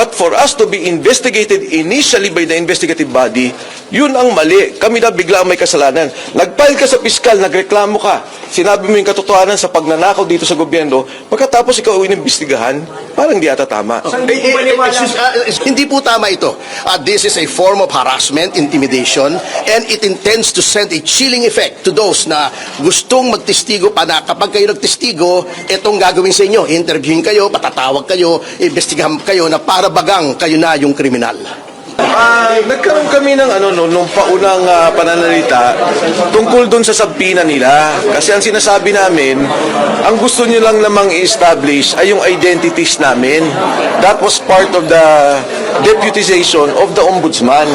But for us to be investigated initially by the investigative body, yun ang mali. Kami na bigla ang may kasalanan. Nag-file ka sa piskal, nagreklamo ka, sinabi mo yung katotohanan sa pagnanakaw dito sa gobyerno, pagkatapos ikaw inimbestigahan, parang hindi ata tama. Hindi po tama ito. This is a form of harassment, intimidation, and it intends to send a chilling effect to those na gustong magtestigo pa na kapag kayo nagtestigo, itong gagawin sa inyo. Interviewin kayo, patatawag kayo, investigahan kayo na para bagang kayo na yung kriminal. Nagkaroon kami ng nung paunang pananalita tungkol doon sa sabpina nila. Kasi ang sinasabi namin, ang gusto nyo lang namang i-establish ay yung identities namin. That was part of the deputization of the ombudsman.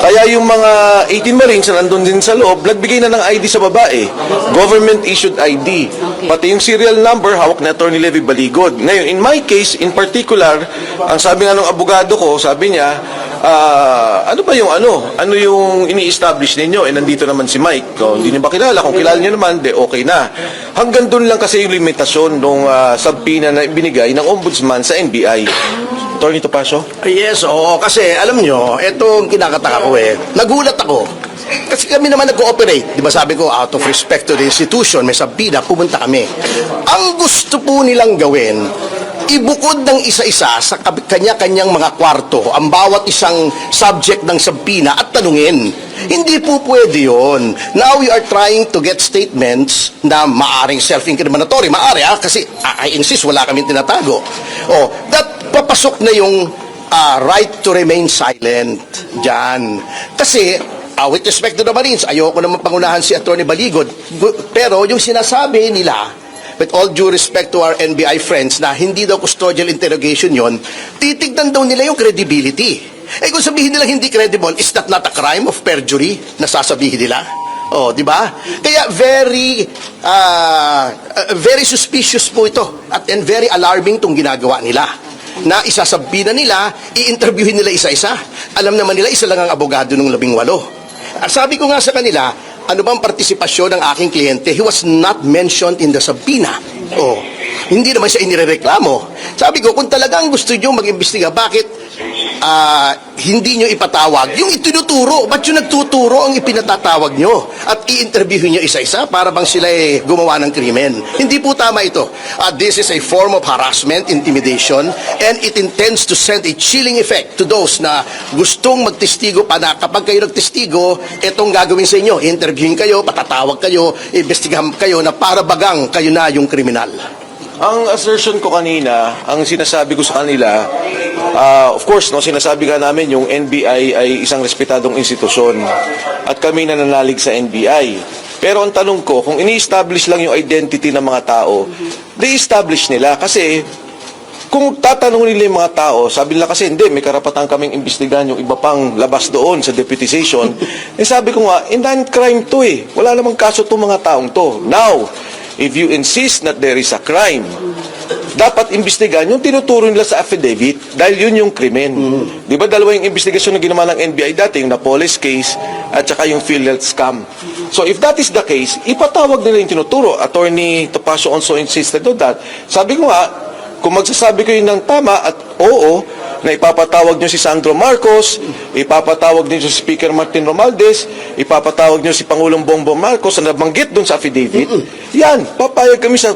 Kaya yung mga 18 Marines na nandun din sa loob, nagbigay na ng ID sa babae. Government-issued ID. Pati yung serial number, hawak na Attorney Levy Baligod. Ngayon, in my case, in particular, ang sabi nga ng abogado ko, sabi niya, ano ba yung ano yung ini-establish ninyo? Nandito naman si Mike. Hindi niyo ba kilala? Kung kilala niyo naman, okay na. Hanggang doon lang kasi yung limitasyon ng subpoena na binigay ng ombudsman sa NBI. Attorney Topacio? Yes, oo. Kasi alam nyo, itong kinakataka ko nagulat ako. Kasi kami naman nag-cooperate. Di ba sabi ko, out of respect to the institution, may sabina, pumunta kami. Ang gusto po nilang gawin, ibukod ng isa-isa sa kanya-kanyang mga kwarto ang bawat isang subject ng sabina at tanungin. Hindi po pwede yun. Now we are trying to get statements na maaring self-incriminatory. Maari kasi I insist, wala kaming tinatago. That papasok na yung right to remain silent dyan. Kasi with respect to the Marines, ayoko naman pangunahan si Atty. Baligod, pero yung sinasabi nila, with all due respect to our NBI friends, na hindi daw custodial interrogation yon, titignan daw nila yung credibility. Kung sabihin nila hindi credible, is that not a crime of perjury na sasabihin nila? Di ba? Kaya very suspicious po ito and very alarming tong ginagawa nila. Na isasabina nila, i-interviewin nila isa-isa. Alam naman nila, isa lang ang abogado ng 18. Sabi ko nga sa kanila, ano bang partisipasyon ng aking kliyente? He was not mentioned in the subpoena. Hindi naman siya inirereklamo. Sabi ko, kung talagang gusto nyo mag-imbestiga, bakit hindi nyo ipatawag? Yung itinuturo, ba't yung nagtuturo ang ipinatatawag nyo? At i-interview nyo isa-isa para bang sila gumawa ng krimen? Hindi po tama ito. This is a form of harassment, intimidation, and it intends to send a chilling effect to those na gustong magtestigo pa na kapag kayo nagtestigo, itong gagawin sa inyo. Interviewin kayo, patatawag kayo, investigahan kayo na para bagang kayo na yung kriminal. Ang assertion ko kanina, ang sinasabi ko sa kanila, of course, sinasabi ka namin yung NBI ay isang respetadong institusyon at kami nananalig sa NBI. Pero ang tanong ko, kung ini-establish lang yung identity ng mga tao, de-establish nila. Kasi kung tatanungin nila yung mga tao, sabi nila kasi hindi, may karapatan kaming imbestigahan yung iba pang labas doon sa deputization. Sabi ko nga, crime to Wala namang kaso itong mga taong to. Now, if you insist that there is a crime, dapat imbestigahan yung tinuturo nila sa affidavit dahil yun yung krimen. Di ba dalawa yung investigasyon na ginawa ng NBI dati, yung Napoles case at saka yung PhilHealth scam. So if that is the case, ipatawag nila yung tinuturo. Attorney Topacio also insisted on that. Sabi ko nga, kung magsasabi ko yun ng tama at oo, na ipapatawag nyo si Sandro Marcos, ipapatawag nyo si Speaker Martin Romualdez, ipapatawag nyo si Pangulong Bongbong Marcos na nabanggit dun sa affidavit, yan, papayag kami sa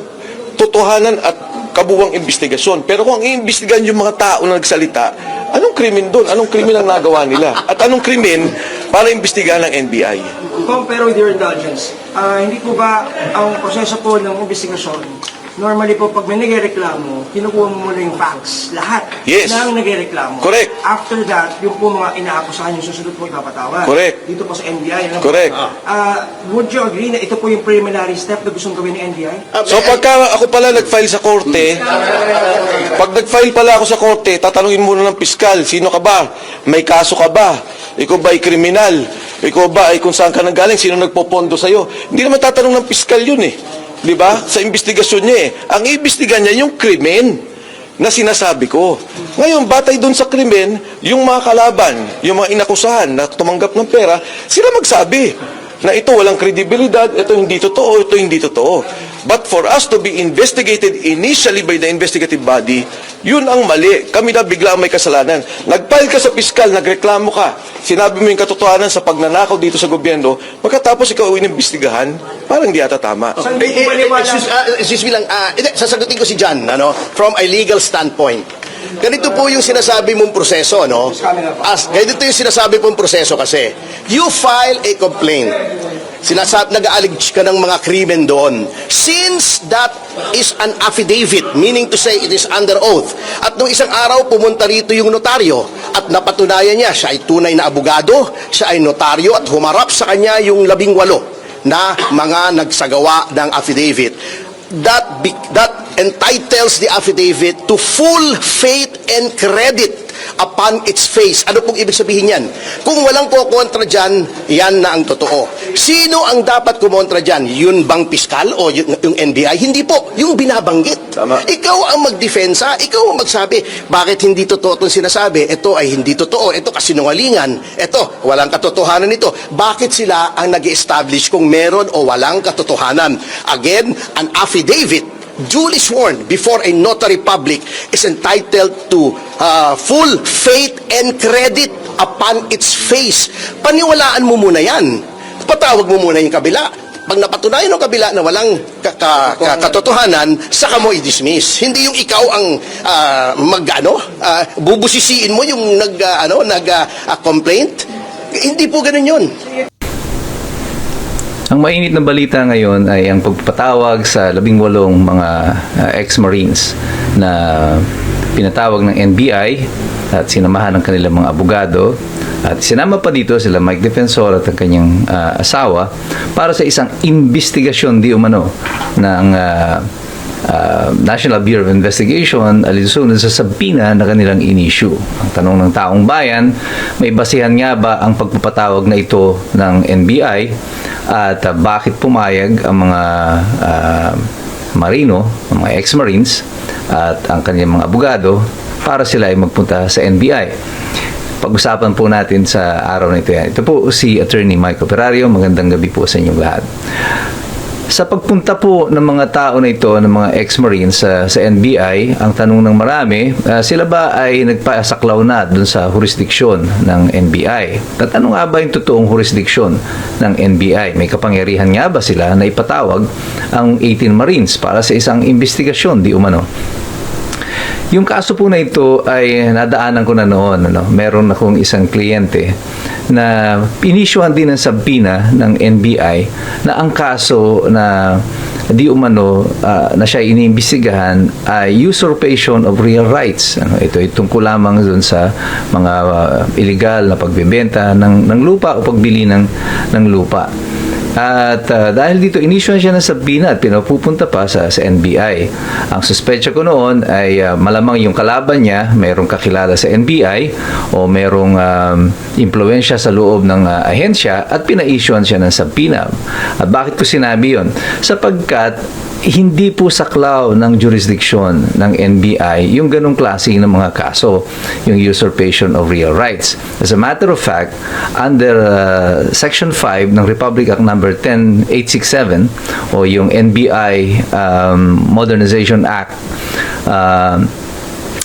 totohanan at kabuwang investigasyon. Pero kung iimbestigahan yung mga tao na nagsalita, anong krimen doon? Anong krimen ang nagawa nila? At anong krimen para imbestigahan ng NBI? Pero with your indulgence, hindi po ba ang proseso po ng investigasyon, normally po pag may nagreklamo, kinukuha mo muna yung facts, lahat ng nagreklamo. Correct. After that, yung po mga inaakusahan yung susunod po ipapatawag. Correct. Dito po sa NBI. Correct. Would you agree na ito po yung preliminary step na gustong gawin ng NBI? So pagka ako pala nag-file sa korte, pag nag-file pala ako sa korte, tatanungin muna ng piskal, sino ka ba? May kaso ka ba? Ikaw ba ay kriminal? Ikaw ba ay kung saan ka nanggaling? Sino nagpopondo sa'yo? Hindi naman tatanong ng piskal yun Di ba? Sa investigasyon niya Ang iimbestigahan niya yung krimen na sinasabi ko. Ngayon, batay doon sa krimen, yung mga kalaban, yung mga inakusahan na tumanggap ng pera, sila magsabi na ito walang kredibilidad, ito hindi totoo, ito hindi totoo. But for us to be investigated initially by the investigative body, yun ang mali. Kami na bigla ang may kasalanan. Nag-file ka sa piskal, nagreklamo ka, sinabi mo yung katotohanan sa pagnanakaw dito sa gobyerno, pagkatapos ikaw inimbestigahan, parang di ata tama. Saan hindi ko maniwala? Excuse me lang, sasagutin ko si John, from a legal standpoint. Ganito po yung sinasabi mong proseso, no? Ganito yung sinasabi pong proseso kasi. You file a complaint. Nag-aalig ka ng mga krimen doon. Since that is an affidavit, meaning to say it is under oath, at nung isang araw pumunta rito yung notaryo at napatunayan niya, siya ay tunay na abogado, siya ay notaryo at humarap sa kanya yung 18 na mga nagsagawa ng affidavit. That entitles the affidavit to full faith and credit upon its face. Ano pong ibig sabihin yan? Kung walang kukontra dyan, yan na ang totoo. Sino ang dapat kumontra dyan? Yun bang piskal o yung NBI? Hindi po. Yung binabanggit. Tama. Ikaw ang magdefensa. Ikaw ang magsabi, bakit hindi totoo itong sinasabi? Ito ay hindi totoo. Ito kasinungalingan. Ito, walang katotohanan nito. Bakit sila ang nag-establish kung meron o walang katotohanan? Again, an affidavit duly sworn before a notary public is entitled to full faith and credit upon its face. Paniwalaan mo muna yan. Patawag mo muna yung kabila. Pag napatunayan ng kabila na walang katotohanan, saka mo i-dismiss. Hindi yung ikaw ang bubusisiin mo yung nag-complaint. Hindi po ganun yun. Ang mainit na balita ngayon ay ang pagpapatawag sa 18 mga ex-Marines na pinatawag ng NBI at sinamahan ng kanilang mga abogado at sinama pa dito sila Mike Defensor at ang kanyang asawa para sa isang investigasyon di umano ng National Bureau of Investigation alinsunod sa sabina na kanilang in-issue. Ang tanong ng taong bayan, may basihan nga ba ang pagpapatawag na ito ng NBI at bakit pumayag ang mga marino, ang mga ex-marines at ang kanilang mga abogado para sila ay magpunta sa NBI. Pag-usapan po natin sa araw na ito yan. Ito po si Attorney Mike Operario. Magandang gabi po sa inyong lahat. Sa pagpunta po ng mga tao na ito, ng mga ex-Marines sa NBI, ang tanong ng marami, sila ba ay nagpasaklaw na dun sa jurisdiksyon ng NBI? At ano nga ba yung totoong jurisdiksyon ng NBI? May kapangyarihan nga ba sila na ipatawag ang 18 Marines para sa isang investigasyon, di umano? Yung kaso po na ito ay nadaanan ko na noon. Meron akong isang kliyente na inisyuhan din ng sabina ng NBI na ang kaso na di umano na siya iniimbestigahan ay usurpation of real rights. Ito ay tungkol lamang dun sa mga illegal na pagbebenta ng lupa o pagbili ng lupa. At dahil dito, inisyuhan siya ng sabina at pinapupunta pa sa NBI. Ang suspecha ko noon ay malamang yung kalaban niya, mayroong kakilala sa NBI o mayroong impluensya sa loob ng ahensya at pina-issuehan siya ng sabina. At bakit ko sinabi yon? Sapagkat hindi po saklaw ng jurisdiction ng NBI yung ganong klase ng mga kaso, yung usurpation of real rights. As a matter of fact, under Section 5 ng Republic Act number 10867 o yung NBI Modernization Act,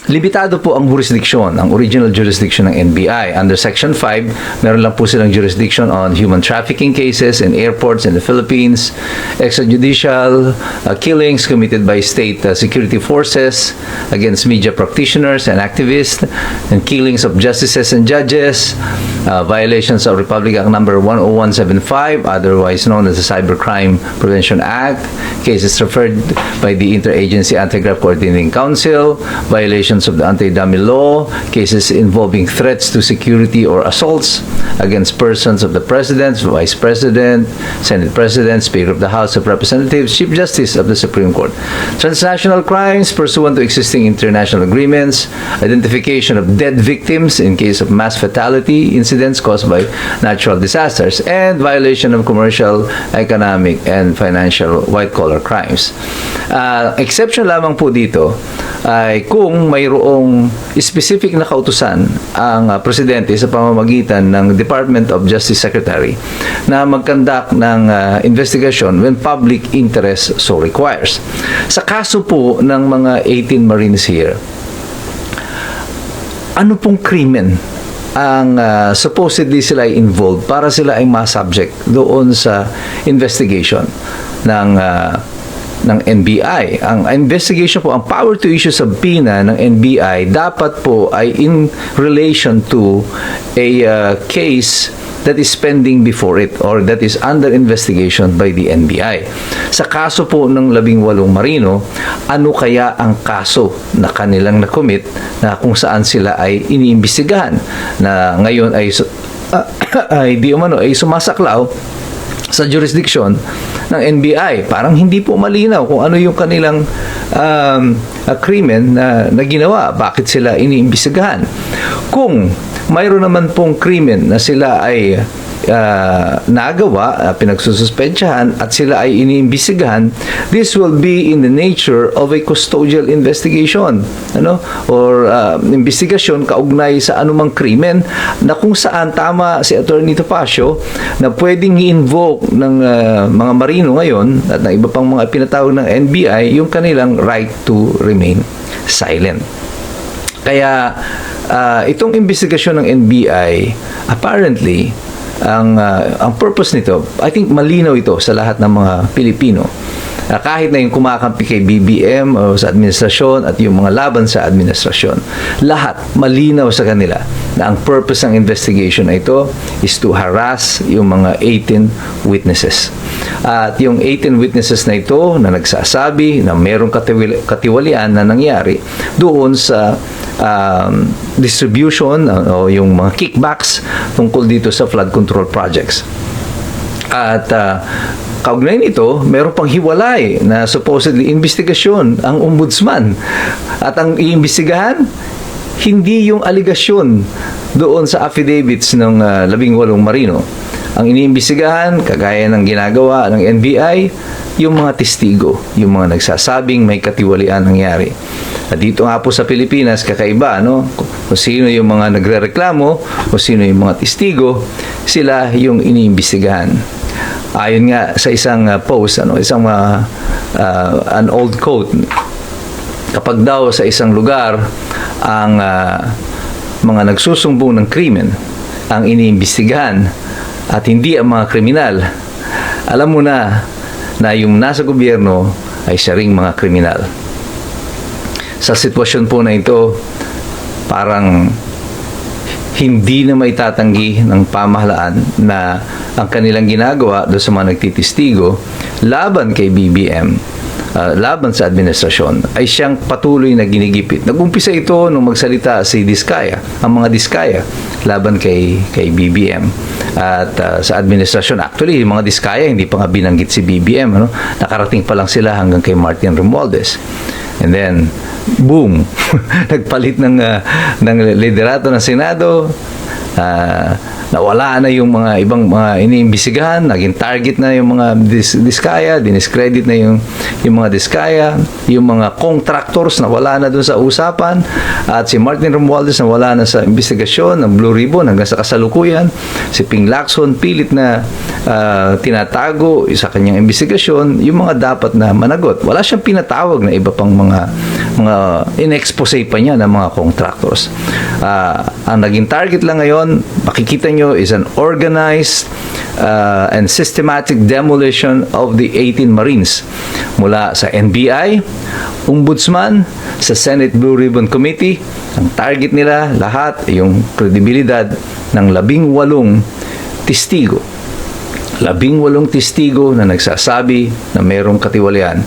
limitado po ang jurisdiction, ang original jurisdiction ng NBI. Under Section 5, meron lang po silang jurisdiction on human trafficking cases in airports in the Philippines, extrajudicial killings committed by state security forces against media practitioners and activists, and killings of justices and judges, violations of Republic Act number 10175, otherwise known as the Cybercrime Prevention Act, cases referred by the Interagency Anti-Graft Coordinating Council, violations of the anti-dummy law, cases involving threats to security or assaults against persons of the President, Vice President, Senate President, Speaker of the House of Representatives, Chief Justice of the Supreme Court. Transnational crimes pursuant to existing international agreements, identification of dead victims in case of mass fatality incidents caused by natural disasters, and violation of commercial, economic, and financial white-collar crimes. Exception lamang po dito ay kung mayroon mayroong specific na kautusan ang Presidente sa pamamagitan ng Department of Justice Secretary na mag-conduct ng investigation when public interest so requires. Sa kaso po ng mga 18 Marines here, ano pong krimen ang supposedly sila ay involved para sila ay ma-subject doon sa investigation ng NBI. Ang investigation po, ang power to issue subpoena ng NBI dapat po ay in relation to a case that is pending before it or that is under investigation by the NBI. Sa kaso po ng 18 Marino, ano kaya ang kaso na kanilang na-commit na kung saan sila ay iniimbestigahan na ngayon ay ay sumasaklaw sa jurisdiction ng NBI? Parang hindi po malinaw kung ano yung kanilang krimen na ginawa. Bakit sila iniimbestigahan? Kung mayroon naman pong krimen na sila ay nagawa, pinagsususpensyahan at sila ay iniimbestigahan, this will be in the nature of a custodial investigation, or investigasyon kaugnay sa anumang krimen na kung saan tama si Attorney Topacio na pwedeng i-invoke ng mga marino ngayon at ng iba pang mga pinatawag ng NBI yung kanilang right to remain silent. Kaya itong investigasyon ng NBI, apparently, ang purpose nito, I think malinaw ito sa lahat ng mga Pilipino. Kahit na yung kumakampi kay BBM o sa administrasyon at yung mga laban sa administrasyon, lahat malinaw sa kanila na ang purpose ng investigation na ito is to harass yung mga 18 witnesses. At yung 18 witnesses na ito na nagsasabi na mayroong katiwalian na nangyari doon sa distribution o yung mga kickbacks tungkol dito sa flood control projects. At kaugnay nito, meron pang hiwalay na supposedly investigasyon ang ombudsman. At ang iimbestigahan, hindi yung aligasyon doon sa affidavits ng 18 marino. Ang iniimbestigahan, kagaya ng ginagawa ng NBI, yung mga testigo, yung mga nagsasabing may katiwalian nangyari. At dito nga po sa Pilipinas, kakaiba, kung sino yung mga nagrereklamo, kung sino yung mga testigo, sila yung iniimbestigahan. Ayon nga sa isang post, an old quote, kapag daw sa isang lugar ang mga nagsusumbong ng krimen ang iniimbestigahan at hindi ang mga kriminal, alam mo na yung nasa gobyerno ay siya ring mga kriminal. Sa sitwasyon po na ito, parang hindi na maitatanggi ng pamahalaan na ang kanilang ginagawa doon sa mga nagtitistigo laban kay BBM, laban sa administrasyon, ay siyang patuloy na ginigipit. Nag-umpisa ito nung magsalita si Diskaya, ang mga Diskaya, laban kay BBM. At sa administrasyon, actually, yung mga Diskaya, hindi pa nga binanggit si BBM. Nakarating pa lang sila hanggang kay Martin Romualdez. And then, boom, nagpalit ng liderato ng Senado, nawala na yung mga ibang mga iniimbestigahan, naging target na yung mga Diskaya, diniscredit na yung mga Diskaya, yung mga contractors nawala na dun sa usapan, at si Martin Romualdez nawala na sa investigasyon ng Blue Ribbon hanggang sa kasalukuyan. Si Ping Lacson pilit na tinatago sa kanyang investigasyon yung mga dapat na managot. Wala siyang pinatawag na iba pang mga in-expose pa niya ng mga contractors. Ang naging target lang ngayon, makikita nyo, is an organized and systematic demolition of the 18 Marines mula sa NBI, Ombudsman, sa Senate Blue Ribbon Committee. Ang target nila lahat yung kredibilidad ng 18 testigo. 18 testigo na nagsasabi na mayroong katiwalian.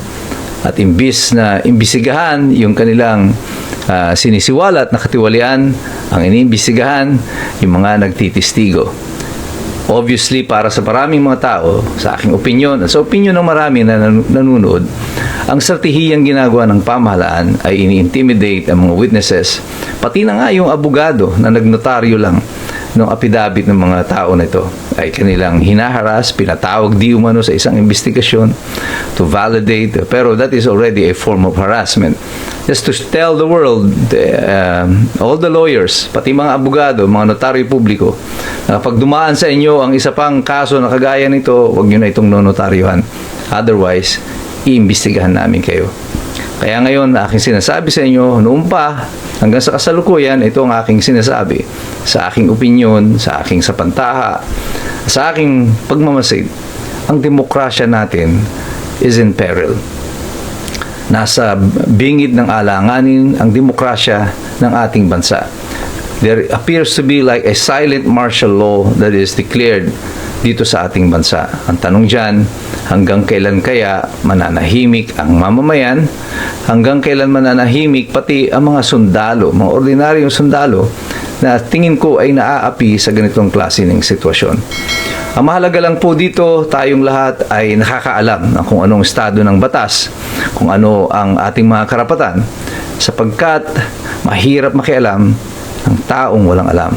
At imbis na imbisigahan yung kanilang sinisiwalat na katiwalian, ang iniimbestigahan yung mga nagtitistigo. Obviously, para sa maraming mga tao, sa aking opinion, at sa opinion ng marami na nanonood, ang stratehiyang ginagawa ng pamahalaan ay ini-intimidate ang mga witnesses, pati na nga yung abogado na nagnotaryo lang ng apidabit ng mga tao na ito ay kanilang hinaharas, pinatawag di umano sa isang investigasyon to validate, pero that is already a form of harassment. Just to tell the world, all the lawyers, pati mga abogado, mga notaryo publiko, na pag dumaan sa inyo ang isa pang kaso na kagaya nito, huwag nyo na itong nonotaryohan. Otherwise, iimbestigahan namin kayo. Kaya ngayon, aking sinasabi sa inyo, noon pa, hanggang sa kasalukuyan, ito ang aking sinasabi. Sa aking opinyon, sa aking sapantaha, sa aking pagmamasid, ang demokrasya natin is in peril. Nasa bingid ng alanganin ang demokrasya ng ating bansa. There appears to be like a silent martial law that is declared dito sa ating bansa. Ang tanong dyan, hanggang kailan kaya mananahimik ang mamamayan? Hanggang kailan mananahimik pati ang mga sundalo, mga ordinaryong sundalo na tingin ko ay naaapi sa ganitong klase ng sitwasyon? Ang mahalaga lang po dito, tayong lahat ay nakakaalam ng kung anong estado ng batas, kung ano ang ating mga karapatan, sapagkat mahirap makialam ang taong walang alam.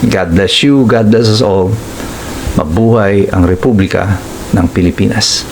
God bless you, God bless us all. Mabuhay ang Republika ng Pilipinas.